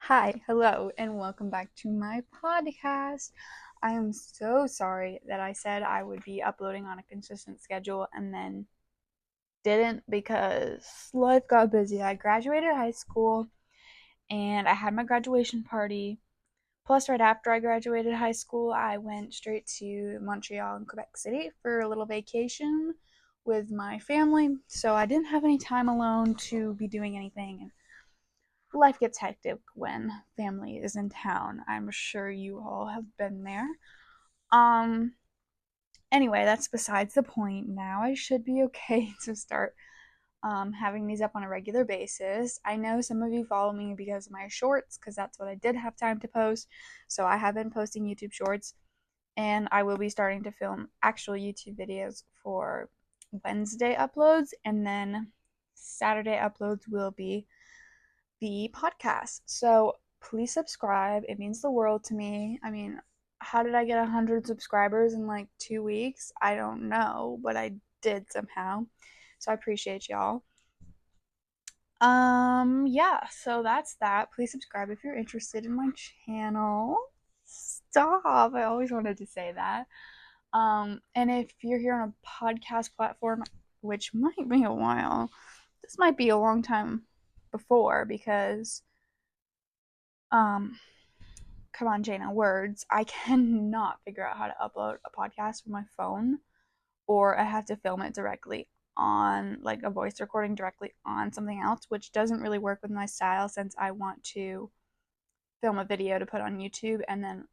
Hi, hello, and welcome back to my podcast. I am so sorry that I said I would be uploading on a consistent schedule and then didn't because life got busy. I graduated high school and I had my graduation party. Plus, right after I graduated high school, I went straight to Montreal and Quebec City for a little vacation with my family. So I didn't have any time alone to be doing anything. Life gets hectic when family is in town. I'm sure you all have been there. Um anyway, that's besides the point. Now I should be okay to start having these up on a regular basis. I know some of you follow me because of my shorts, because that's what I did have time to post. So I have been posting YouTube shorts, and I will be starting to film actual YouTube videos for Wednesday uploads, and then Saturday uploads will be the podcast. So please subscribe. It means the world to me. I mean, how did I get 100 subscribers in like 2 weeks? I don't know, but I did somehow. So I appreciate y'all. Yeah, so that's that. Please subscribe if you're interested in my channel. Stop. I always wanted to say that. And if you're here on a podcast platform, which might be a while, this might be a long time before because um come on, Jana, words. I cannot figure out how to upload a podcast from my phone, or I have to film it directly on like a voice recording directly on something else, which doesn't really work with my style since I want to film a video to put on YouTube and then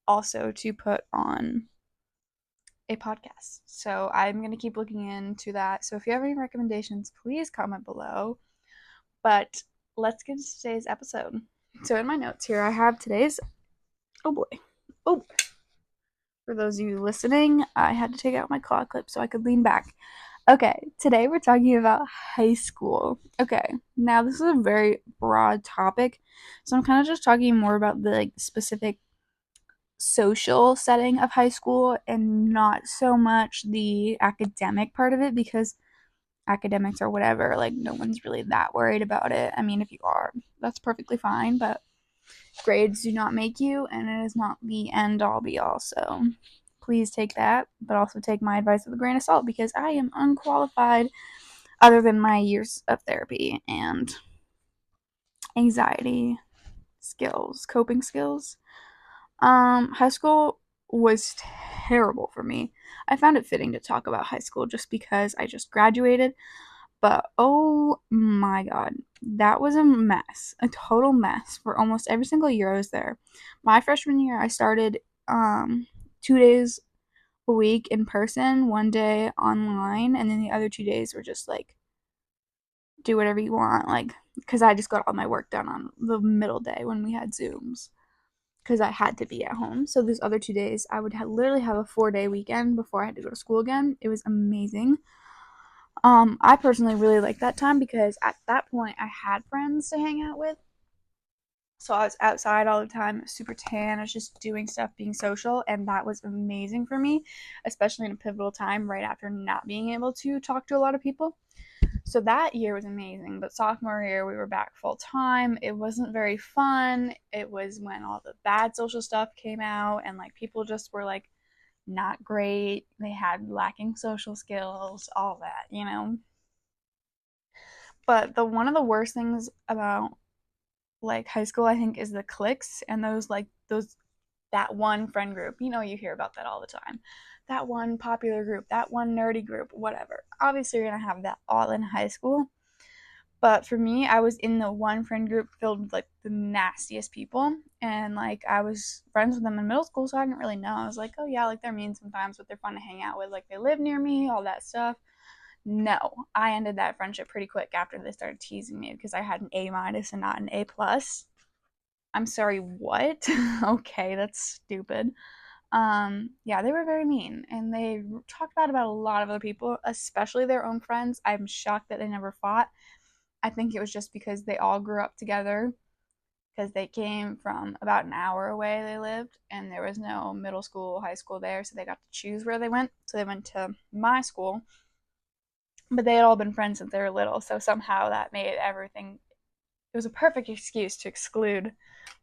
also to put on a podcast. So I'm going to keep looking into that. So if you have any recommendations, please comment below. But let's get into today's episode. So in my notes here, I have today's. Oh boy. Oh, for those of you listening, I had to take out my claw clip so I could lean back. Okay, today we're talking about high school. Okay, now this is a very broad topic, so I'm kind of just talking more about the like, specific social setting of high school and not so much the academic part of it because academics or whatever, like no one's really that worried about it. I mean, if you are, that's perfectly fine, but grades do not make you, and it is not the end all be all. So please take that, but also take my advice with a grain of salt because I am unqualified other than my years of therapy and anxiety skills, coping skills. High school was terrible for me. I found it fitting to talk about high school just because I just graduated, but oh my god, that was a mess, a total mess for almost every single year I was there. My freshman year, I started 2 days a week in person, one day online, and then the other 2 days were just like do whatever you want, like because I just got all my work done on the middle day when we had Zooms because I had to be at home. So those other 2 days, I would literally have a 4 day weekend before I had to go to school again. It was amazing. I personally really liked that time because at that point I had friends to hang out with. So I was outside all the time, super tan. I was just doing stuff, being social, and that was amazing for me, especially in a pivotal time right after not being able to talk to a lot of people. So that year was amazing, but sophomore year we were back full time. It wasn't very fun. It was when all the bad social stuff came out and like people just were like not great. They had lacking social skills, all that, you know. But the one of the worst things about like high school I think is the cliques and those that one friend group. You know, you hear about that all the time. That one popular group, that one nerdy group, whatever. Obviously, you're going to have that all in high school. But for me, I was in the one friend group filled with like the nastiest people. And like I was friends with them in middle school, so I didn't really know. I was like, oh yeah, like they're mean sometimes, but they're fun to hang out with. Like they live near me, all that stuff. No, I ended that friendship pretty quick after they started teasing me because I had an A minus and not an A plus. I'm sorry, what? Okay, that's stupid. Yeah, they were very mean and they talked bad about a lot of other people, especially their own friends. I'm shocked that they never fought. I think it was just because they all grew up together because they came from about an hour away they lived and there was no middle school, high school there, so they got to choose where they went. So they went to my school, but they had all been friends since they were little, so somehow that made everything it was a perfect excuse to exclude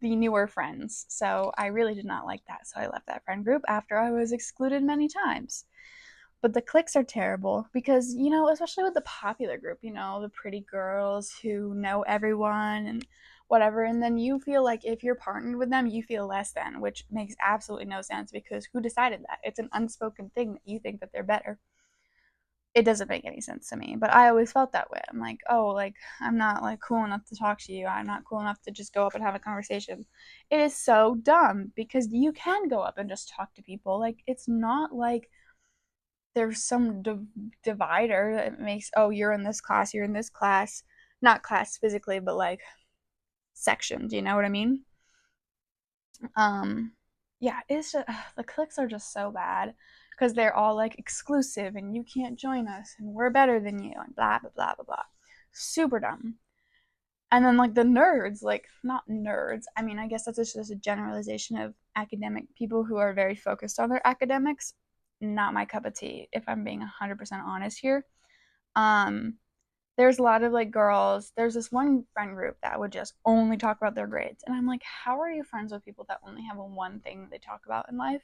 the newer friends. So I really did not like that. So I left that friend group after I was excluded many times. But the cliques are terrible because, especially with the popular group, the pretty girls who know everyone and whatever. And then you feel like if you're partnered with them, you feel less than, which makes absolutely no sense because who decided that? It's an unspoken thing that you think that they're better. It doesn't make any sense to me, but I always felt that way. I'm like, oh, like I'm not like cool enough to talk to you. I'm not cool enough to just go up and have a conversation. It is so dumb because you can go up and just talk to people. Like it's not like there's some divider that makes, oh, you're in this class, you're in this class, not class physically, but like section. Do you know what I mean? um yeah, it's just the cliques are just so bad because they're all like exclusive and you can't join us and we're better than you and blah blah blah blah blah. Super dumb. And then like the nerds, like not nerds, I mean, I guess that's just a generalization of academic people who are very focused on their academics. Not my cup of tea, if I'm being 100% honest here. um there's a lot of like girls. There's this one friend group that would just only talk about their grades. And I'm like, how are you friends with people that only have one thing that they talk about in life?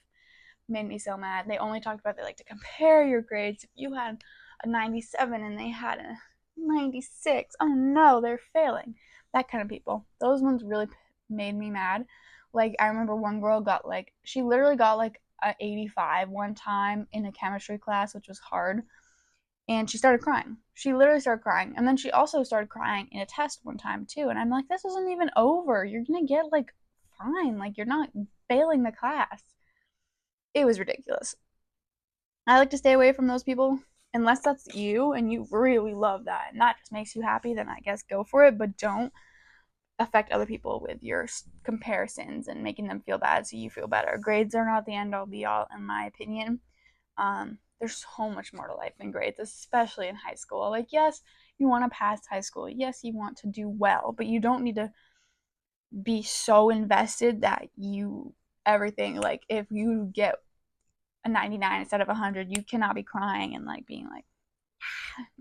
Made me so mad. They only talked about, they like to compare your grades. If you had a 97 and they had a 96, oh no, they're failing. That kind of people. Those ones really made me mad. Like, I remember one girl got like, she literally got like a 85 one time in a chemistry class, which was hard, and she started crying. She literally started crying. And then she also started crying in a test one time too. And I'm like, this isn't even over. You're gonna get like fine. Like you're not failing the class. It was ridiculous. I like to stay away from those people unless that's you and you really love that and that just makes you happy, then I guess go for it, but don't affect other people with your comparisons and making them feel bad so you feel better. Grades are not the end all be all, in my opinion. There's so much more to life than grades, especially in high school. Like, yes, you want to pass high school. Yes, you want to do well, but you don't need to be so invested that you everything. Like, if you get a 99 instead of 100, you cannot be crying and like being like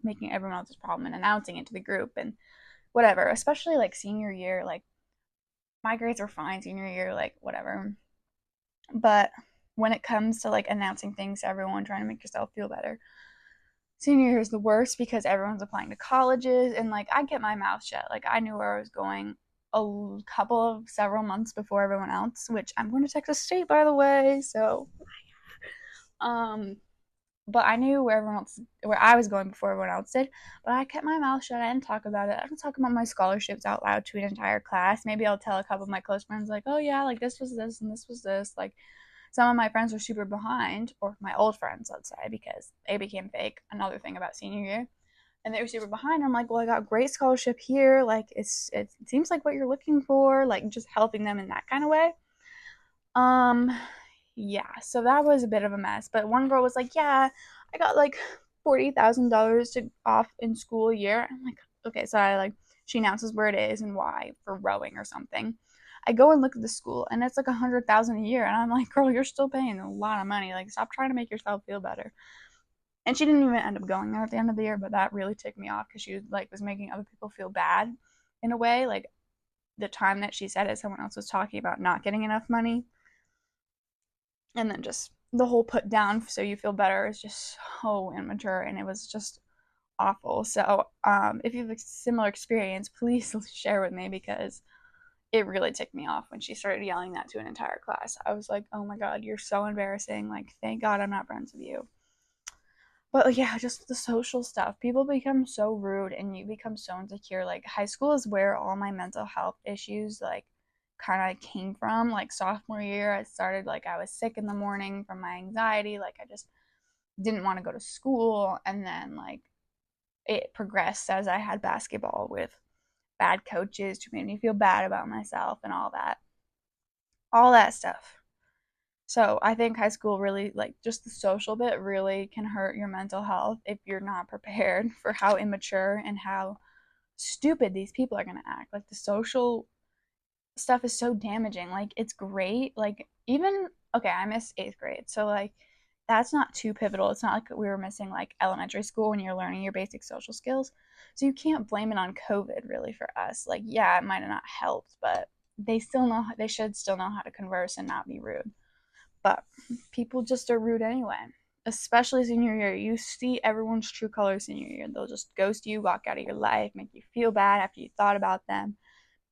making everyone else's problem and announcing it to the group and whatever. Especially like senior year, like my grades were fine senior year, like whatever. But when it comes to like announcing things to everyone, trying to make yourself feel better, senior year is the worst because everyone's applying to colleges and like I kept my mouth shut. Like I knew where I was going several months before everyone else, which I'm going to Texas State, by the way. So um but I knew where I was going before everyone else did. But I kept my mouth shut. I didn't talk about it. I didn't talk about my scholarships out loud to an entire class. Maybe I'll tell a couple of my close friends like, oh yeah, like this was this and this was this. Like some of my friends were super behind, or my old friends, let's say, because they became fake. Another thing about senior year, and they were super behind. I'm like, well, I got great scholarship here. Like it seems like what you're looking for. Like just helping them in that kind of way. Um, yeah, so that was a bit of a mess. But one girl was like, yeah, I got like $40,000 to off in school a year. I'm like, okay, so I like she announces where it is and why for rowing or something. I go and look at the school and it's like 100,000 a year, and I'm like, girl, you're still paying a lot of money. Like, stop trying to make yourself feel better. And she didn't even end up going there at the end of the year, but that really ticked me off because she was making other people feel bad in a way. Like the time that she said it, someone else was talking about not getting enough money, and then just the whole put down so you feel better is just so immature, and it was just awful. So if you have a similar experience, please share with me because it really ticked me off when she started yelling that to an entire class. I was like, oh my god, you're so embarrassing. Like, thank god I'm not friends with you. But yeah, just the social stuff. People become so rude and you become so insecure. Like high school is where all my mental health issues like kind of came from. Like sophomore year, I started like I was sick in the morning from my anxiety. Like I just didn't want to go to school, and then like it progressed as I had basketball with bad coaches who made me feel bad about myself and all that. All that stuff. So I think high school really, like, just the social bit really can hurt your mental health if you're not prepared for how immature and how stupid these people are going to act. Like the social stuff is so damaging. Like it's great. Like even okay, I missed 8th grade. So like that's not too pivotal. It's not like we were missing like elementary school when you're learning your basic social skills. So you can't blame it on COVID really for us. Like, yeah, it might have not helped, but they should still know how to converse and not be rude. But people just are rude anyway. Especially senior year. You see everyone's true colors senior year. They'll just ghost you, walk out of your life, make you feel bad after you thought about them.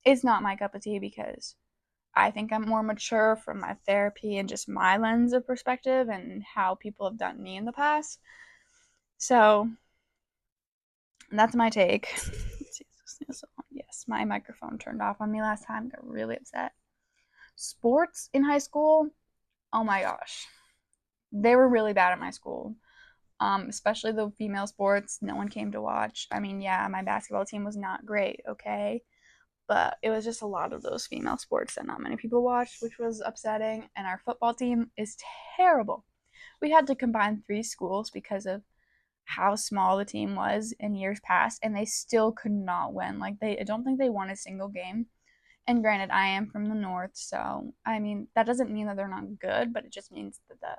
It's not my cup of tea because I think I'm more mature from my therapy and just my lens of perspective and how people have done me in the past. So that's my take. Yes, my microphone turned off on me last time. Got really upset. Sports in high school, oh my gosh. They were really bad at my school. Especially the female sports. No one came to watch. I mean, yeah, my basketball team was not great, okay? But it was just a lot of those female sports that not many people watched, which was upsetting. And our football team is terrible. We had to combine 3 schools because of how small the team was in years past, and they still could not win. Like I don't think they won a single game. And granted, I am from the north, so I mean that doesn't mean that they're not good, but it just means that the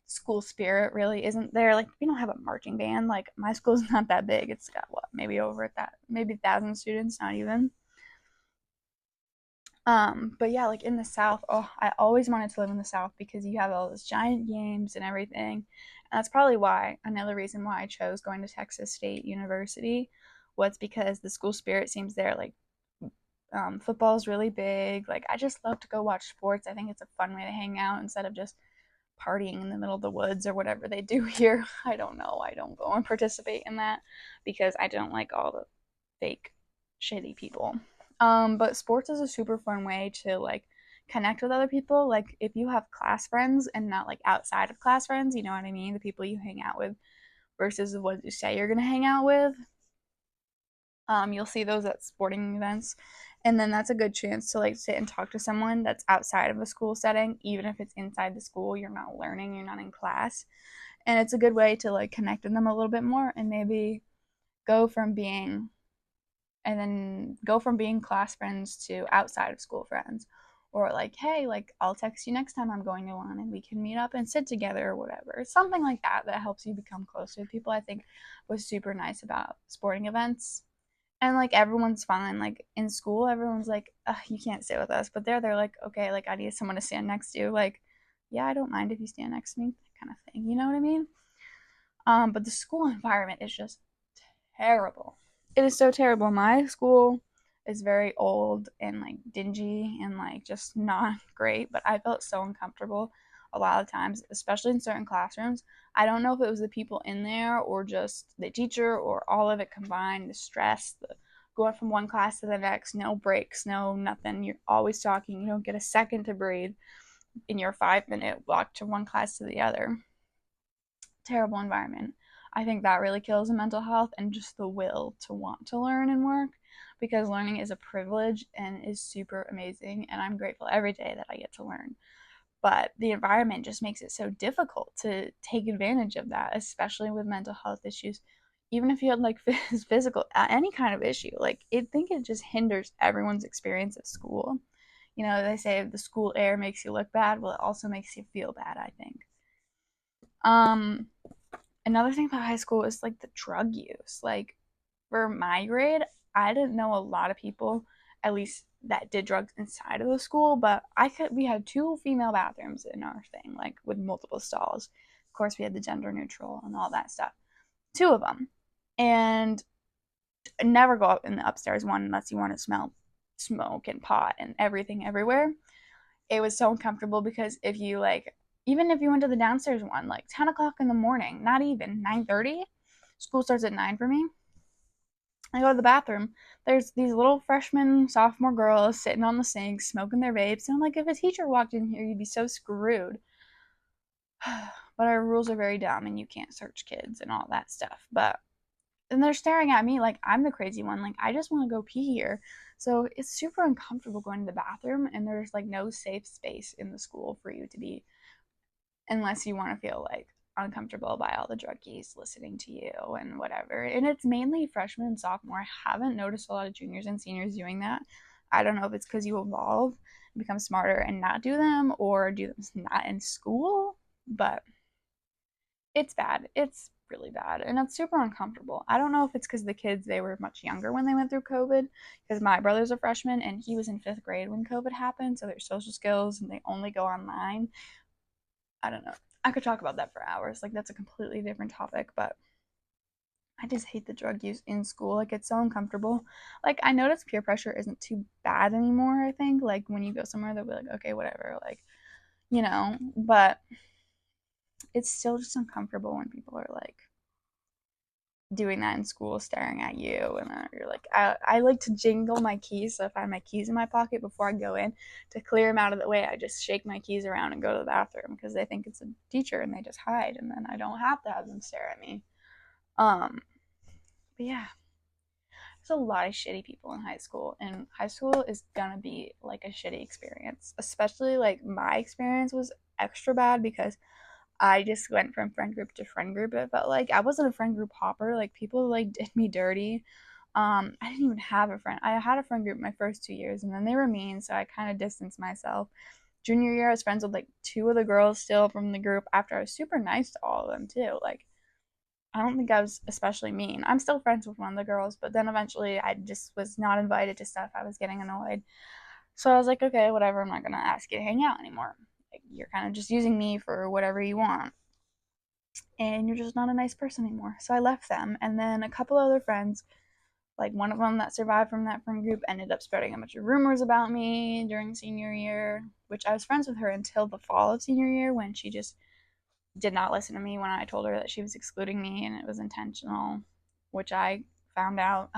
school spirit really isn't there. Like we don't have a marching band. Like my school's not that big. It's got what, maybe over at that, maybe 1,000 students, not even. But yeah, like in the South, oh, I always wanted to live in the South because you have all those giant games and everything. And that's probably why, another reason why I chose going to Texas State University was because the school spirit seems there. Like, football is really big. Like, I just love to go watch sports. I think it's a fun way to hang out instead of just partying in the middle of the woods or whatever they do here. I don't know. I don't go and participate in that because I don't like all the fake shitty people. But sports is a super fun way to like connect with other people. Like if you have class friends and not like outside of class friends, you know what I mean? The people you hang out with versus the ones you say you're gonna hang out with. You'll see those at sporting events. And then that's a good chance to like sit and talk to someone that's outside of a school setting, even if it's inside the school, you're not learning, you're not in class. And it's a good way to like connect with them a little bit more and maybe go from being class friends to outside of school friends, or like, hey, like I'll text you next time I'm going to one and we can meet up and sit together or whatever, something like that that helps you become closer with people. I think was super nice about sporting events. And like everyone's fine. Like in school everyone's like, you can't sit with us, but they're like, okay, like I need someone to stand next to you. Like, yeah, I don't mind if you stand next to me, kind of thing, you know what I mean? But the school environment is just terrible. It is so terrible. My school is very old and like dingy and like just not great, but I felt so uncomfortable a lot of times, especially in certain classrooms. I don't know if it was the people in there or just the teacher or all of it combined, the stress, the going from one class to the next, no breaks, no nothing. You're always talking. You don't get a second to breathe in your 5-minute walk to one class to the other. Terrible environment. I think that really kills the mental health and just the will to want to learn and work, because learning is a privilege and is super amazing. And I'm grateful every day that I get to learn. But the environment just makes it so difficult to take advantage of that, especially with mental health issues. Even if you had like physical, any kind of issue, like I think it just hinders everyone's experience at school. You know, they say the school air makes you look bad. Well, it also makes you feel bad, I think. Um, Another thing about high school is like the drug use. Like for my grade, I didn't know a lot of people, at least that did drugs inside of the school, but we had 2 female bathrooms in our thing, like with multiple stalls. Of course, we had the gender neutral and all that stuff. 2 of them. And never go up in the upstairs one unless you want to smell smoke and pot and everything everywhere. It was so uncomfortable because if you like, even if you went to the downstairs one, like 10 o'clock in the morning, not even 9:30, school starts at 9 for me. I go to the bathroom. There's these little freshman, sophomore girls sitting on the sink smoking their vapes. And I'm like, if a teacher walked in here, you'd be so screwed. But our rules are very dumb and you can't search kids and all that stuff. But and they're staring at me like I'm the crazy one. Like I just want to go pee here. So it's super uncomfortable going to the bathroom, and there's like no safe space in the school for you to be unless you want to feel like uncomfortable by all the druggies listening to you and whatever. And it's mainly freshmen and sophomore. I haven't noticed a lot of juniors and seniors doing that. I don't know if it's because you evolve, become smarter and not do them, or do them not in school. But It's bad. It's really bad. And it's super uncomfortable. I don't know if it's because the kids, they were much younger when they went through COVID, because my brother's a freshman and he was in fifth grade when COVID happened. So their social skills and they only go online. I don't know. I could talk about that for hours. Like, that's a completely different topic, but I just hate the drug use in school. Like, it's so uncomfortable. Like, I notice peer pressure isn't too bad anymore, I think. Like, when you go somewhere, they'll be like, okay, whatever. Like, but it's still just uncomfortable when people are like doing that in school, staring at you, and then you're like, I like to jingle my keys. So if I have my keys in my pocket before I go in, to clear them out of the way, I just shake my keys around and go to the bathroom, because they think it's a teacher and they just hide, and then I don't have to have them stare at me. But yeah, there's a lot of shitty people in high school, and high school is gonna be like a shitty experience. Especially like my experience was extra bad because I just went from friend group to friend group. It felt like I wasn't a friend group hopper. Like, people like did me dirty. I didn't even have a friend. I had a friend group my first 2 years, and then they were mean, so I kind of distanced myself. Junior year, I was friends with like two of the girls still from the group. After, I was super nice to all of them too. Like, I don't think I was especially mean. I'm still friends with one of the girls, but then eventually I just was not invited to stuff. I was getting annoyed. So I was like, okay, whatever. I'm not going to ask you to hang out anymore. Like, you're kind of just using me for whatever you want. And you're just not a nice person anymore. So I left them. And then a couple other friends, like one of them that survived from that friend group, ended up spreading a bunch of rumors about me during senior year, which I was friends with her until the fall of senior year, when she just did not listen to me when I told her that she was excluding me and it was intentional, which I found out.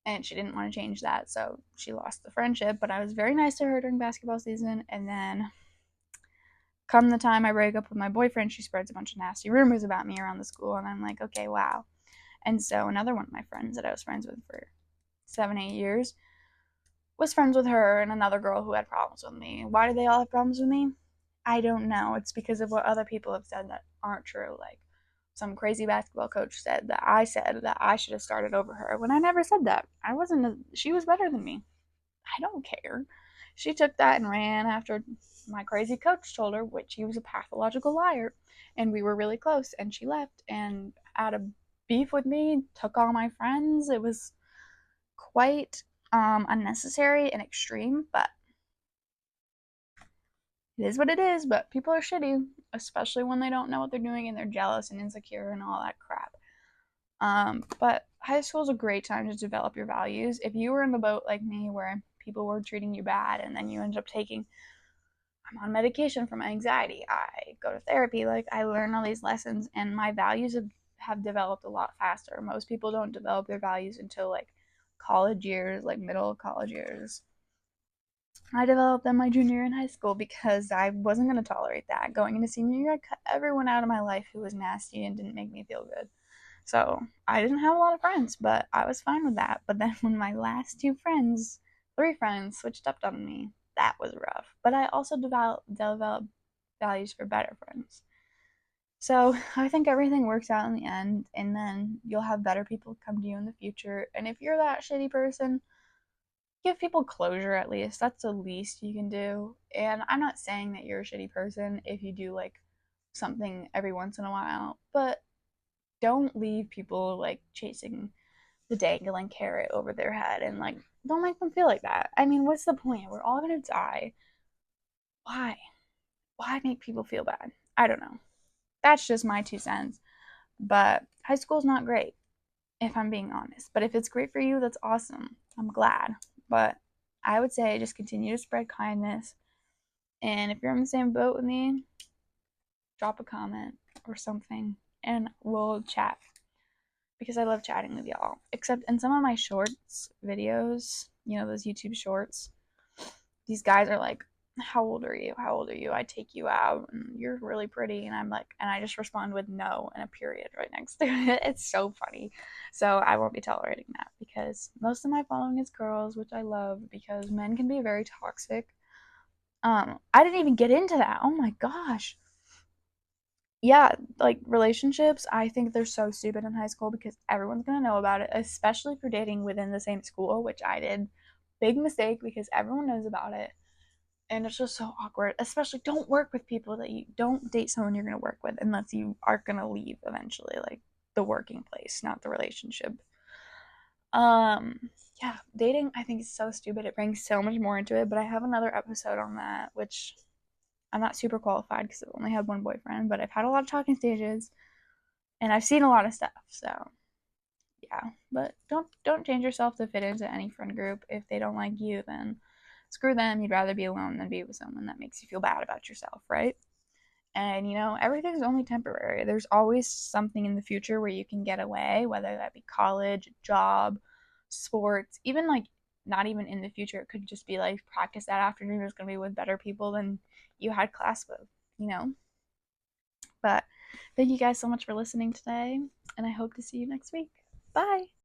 And she didn't want to change that, so she lost the friendship. But I was very nice to her during basketball season, and then come the time I break up with my boyfriend, she spreads a bunch of nasty rumors about me around the school, and I'm like, okay, wow. And so another one of my friends that I was friends with for 7, 8 years was friends with her and another girl who had problems with me. Why do they all have problems with me? I don't know. It's because of what other people have said that aren't true. Like, some crazy basketball coach said that I should have started over her, when I never said that. She was better than me. I don't care. She took that and ran after my crazy coach told her, which he was a pathological liar. And we were really close, and she left and had a beef with me, took all my friends. It was quite unnecessary and extreme, but it is what it is. But people are shitty, especially when they don't know what they're doing and they're jealous and insecure and all that crap. But high school is a great time to develop your values. If you were in the boat like me, where people were treating you bad, and then you end up I'm on medication for my anxiety, I go to therapy, like, I learn all these lessons, and my values have developed a lot faster. Most people don't develop their values until like college years, like middle of college years. I developed them my junior year in high school because I wasn't going to tolerate that. Going into senior year, I cut everyone out of my life who was nasty and didn't make me feel good. So I didn't have a lot of friends, but I was fine with that. But then when my last three friends switched up on me, that was rough. But I also developed values for better friends. So I think everything works out in the end, and then you'll have better people come to you in the future. And if you're that shitty person, give people closure at least. That's the least you can do. And I'm not saying that you're a shitty person if you do like something every once in a while, but don't leave people like chasing the dangling carrot over their head, and like, don't make them feel like that. I mean, what's the point? We're all gonna die. Why? Why make people feel bad? I don't know. That's just my 2 cents. But high school's not great, if I'm being honest. But if it's great for you, that's awesome. I'm glad. But I would say just continue to spread kindness. And if you're in the same boat with me, drop a comment or something and we'll chat, because I love chatting with y'all. Except in some of my shorts videos, those YouTube shorts, these guys are like, how old are you? How old are you? I take you out and you're really pretty. And I'm like, and I just respond with no and a period right next to it. It's so funny. So I won't be tolerating that, because most of my following is girls, which I love, because men can be very toxic. I didn't even get into that. Oh my gosh. Yeah, like relationships, I think they're so stupid in high school, because everyone's gonna know about it, especially for dating within the same school, which I did. Big mistake, because everyone knows about it. And it's just so awkward. Especially don't work with people that you don't date someone you're gonna work with unless you are gonna leave eventually, like the working place, not the relationship. Um, yeah, dating I think is so stupid. It brings so much more into it, but I have another episode on that, which I'm not super qualified because I've only had one boyfriend, but I've had a lot of talking stages and I've seen a lot of stuff. So yeah, but don't change yourself to fit into any friend group. If they don't like you, then screw them. You'd rather be alone than be with someone that makes you feel bad about yourself, right? And everything's only temporary. There's always something in the future where you can get away, whether that be college, job, sports, even like not even in the future. It could just be like practice that afternoon is going to be with better people than you had class with, you know? But thank you guys so much for listening today, and I hope to see you next week. Bye.